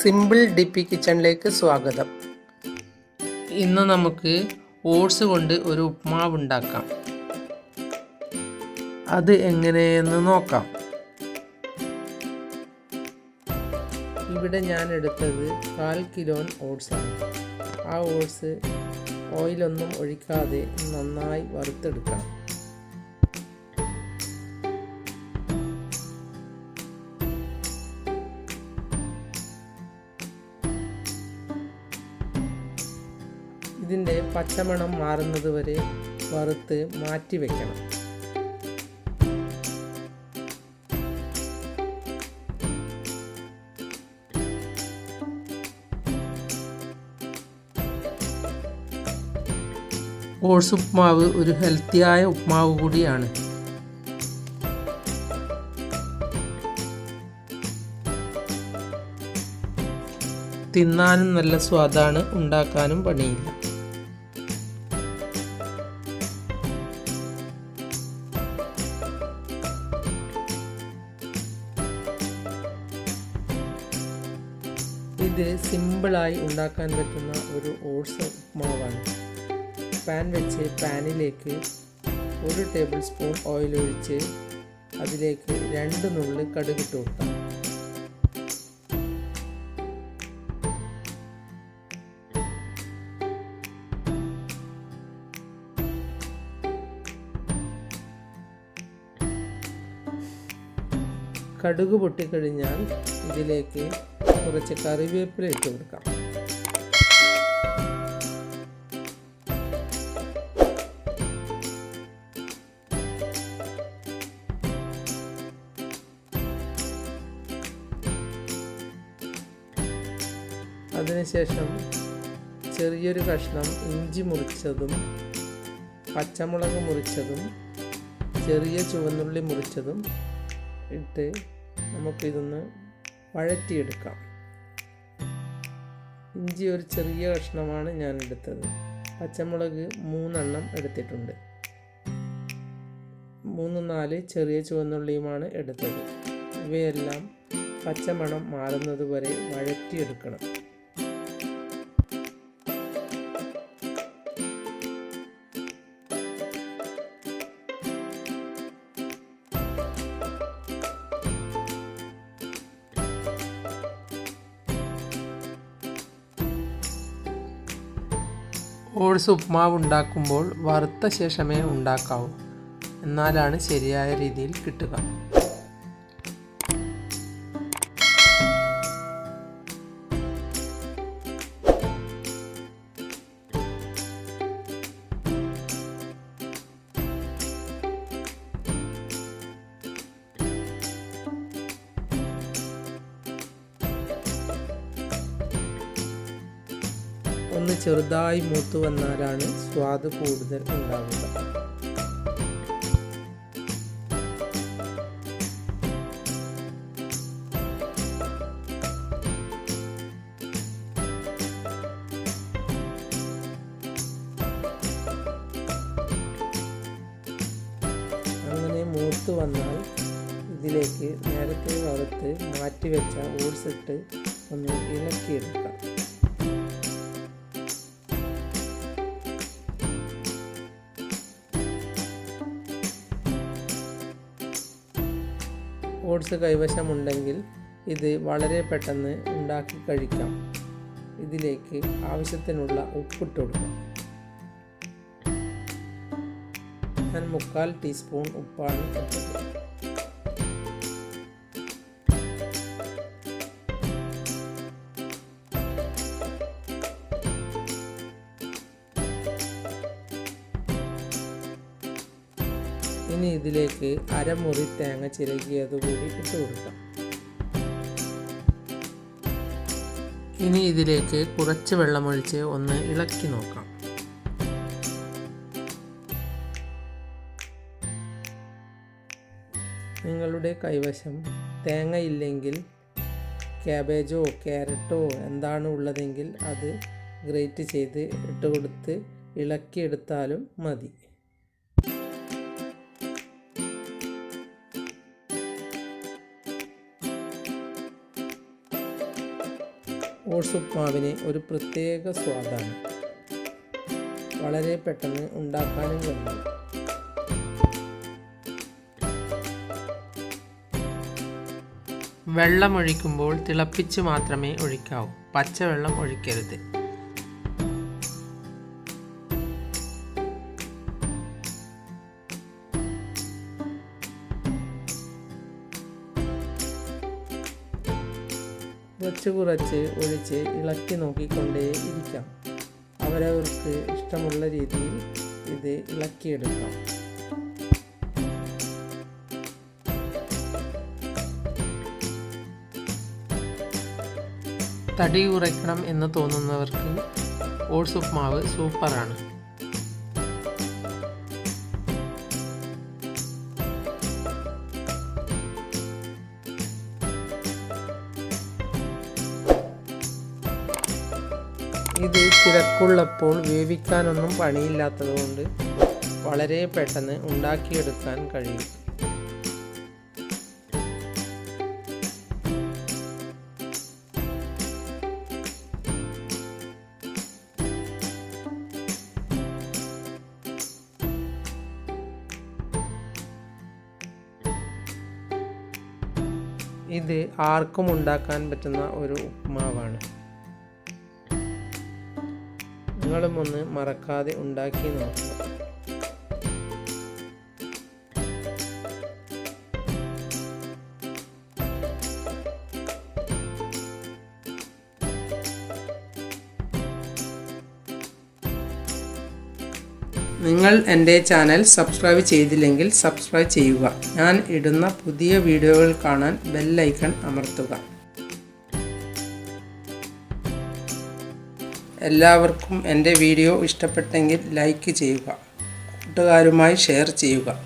Simple ഡിപ്പി കിച്ചണിലേക്ക് സ്വാഗതം. ഇന്ന് നമുക്ക് ഓട്സ് കൊണ്ട് ഒരു ഉപ്മാവ് ഉണ്ടാക്കാം. അത് എങ്ങനെയെന്ന് നോക്കാം. ഇവിടെ ഞാൻ എടുത്തത് 1/4 കിലോ ഓട്സാണ്. ആ ഓട്സ് ഓയിലൊന്നും ഒഴിക്കാതെ നന്നായി വറുത്തെടുക്കണം. ഇതിൻ്റെ പച്ചമണം മാറുന്നത് വരെ വറുത്ത് മാറ്റി വയ്ക്കണം. ഓട്സ് ഉപ്മാവ് ഒരു ഹെൽത്തിയായ ഉപ്മാവ് കൂടിയാണ്. തിന്നാനും നല്ല സ്വാദാണ്, ഉണ്ടാക്കാനും പണിയില്ല. ഇത് സിമ്പിളായി ഉണ്ടാക്കാൻ പറ്റുന്ന ഒരു ഓട്സ് ഉപ്മാവാണ്. പാൻ വെച്ച് പാനിലേക്ക് 1 ടേബിൾ സ്പൂൺ ഓയിൽ ഒഴിച്ച് അതിലേക്ക് 2 നുള്ളി കടുകിട്ട് കൊടുക്കാം. കടുക് പൊട്ടിക്കഴിഞ്ഞാൽ ഇതിലേക്ക് കുറച്ച് കറിവേപ്പില ഇട്ട് കൊടുക്കാം. അതിനുശേഷം ചെറിയൊരു കഷ്ണം ഇഞ്ചി മുറിച്ചതും പച്ചമുളക് മുറിച്ചതും ചെറിയ ചുവന്നുള്ളി മുറിച്ചതും ഇട്ട് നമുക്കിതൊന്ന് വഴറ്റിയെടുക്കാം. ഇഞ്ചി ഒരു ചെറിയ കഷ്ണമാണ് ഞാൻ എടുത്തത്. പച്ചമുളക് 3 എണ്ണം എടുത്തിട്ടുണ്ട്. 3-4 ചെറിയ ചുവന്നുള്ളിയുമാണ് എടുത്തത്. ഇവയെല്ലാം പച്ചമണം മാറുന്നത് വരെ വഴറ്റിയെടുക്കണം. ഓട്സ് ഉപ്മാവ് ഉണ്ടാക്കുമ്പോൾ വറുത്ത ശേഷമേ ഉണ്ടാക്കാവൂ. എന്നാലാണ് ശരിയായ രീതിയിൽ കിട്ടുക. ഒന്ന് ചെറുതായി മൂത്തു വന്നാലാണ് സ്വാദ് കൂടുതൽ ഉണ്ടാവുക. അങ്ങനെ മൂത്തു വന്നാൽ ഇതിലേക്ക് നേരത്തെ വറുത്ത് മാറ്റിവെച്ച ഓട്സ് ഇട്ട് ഒന്ന് ഇളക്കിയെടുക്കാം. ഓട്സ് കൈവശമുണ്ടെങ്കിൽ ഇത് വളരെ പെട്ടെന്ന് ഉണ്ടാക്കി കഴിക്കാം. ഇതിലേക്ക് ആവശ്യത്തിനുള്ള ഉപ്പിട്ട് കൊടുക്കാം. ഞാൻ 3/4 ടീസ്പൂൺ ഉപ്പാണ് ഇട്ടത്. ഇനി ഇതിലേക്ക് അരമുറി തേങ്ങ ചിരകിയത് കൂടി ഇട്ട് കൊടുക്കാം. ഇനി ഇതിലേക്ക് കുറച്ച് വെള്ളമൊഴിച്ച് ഒന്ന് ഇളക്കി നോക്കാം. നിങ്ങളുടെ കൈവശം തേങ്ങ ഇല്ലെങ്കിൽ ക്യാബേജോ ക്യാരറ്റോ എന്താണ് ഉള്ളതെങ്കിൽ അത് ഗ്രേറ്റ് ചെയ്ത് ഇട്ട് കൊടുത്ത് ഇളക്കിയെടുത്താലും മതി. ഓട്സ് ഉപ്മാവിന് ഒരു പ്രത്യേക സ്വാദാണ്. വളരെ പെട്ടെന്ന് ഉണ്ടാക്കാനും കഴിയും. വെള്ളം ഒഴിക്കുമ്പോൾ തിളപ്പിച്ച് മാത്രമേ ഒഴിക്കാവൂ. പച്ചവെള്ളം ഒഴിക്കരുത്. കുറച്ച് ഒഴിച്ച് ഇളക്കി നോക്കിക്കൊണ്ടേ ഇരിക്കാം. അവരവർക്ക് ഇഷ്ടമുള്ള രീതിയിൽ ഇത് ഇളക്കിയെടുക്കാം. തടി കുറയ്ക്കണം എന്ന് തോന്നുന്നവർക്ക് ഓട്സ് ഉപ്മാവ് സൂപ്പറാണ്. ഇത് തിരക്കുള്ളപ്പോൾ വേവിക്കാനൊന്നും പണിയില്ലാത്തതുകൊണ്ട് വളരെ പെട്ടെന്ന് ഉണ്ടാക്കിയെടുക്കാൻ കഴിയും. ഇത് ആർക്കും ഉണ്ടാക്കാൻ പറ്റുന്ന ഒരു ഉപ്മാവാണ്. നിങ്ങളും ഒന്ന് മറക്കാതെ ഉണ്ടാക്കി നോക്കുക. നിങ്ങൾ എൻ്റെ ചാനൽ സബ്സ്ക്രൈബ് ചെയ്തില്ലെങ്കിൽ സബ്സ്ക്രൈബ് ചെയ്യുക. ഞാൻ ഇടുന്ന പുതിയ വീഡിയോകൾ കാണാൻ ബെൽ ഐക്കൺ അമർത്തുക. എല്ലാവർക്കും എൻ്റെ വീഡിയോ ഇഷ്ടപ്പെട്ടെങ്കിൽ ലൈക്ക് ചെയ്യുക. കൂട്ടുകാരുമായി ഷെയർ ചെയ്യുക.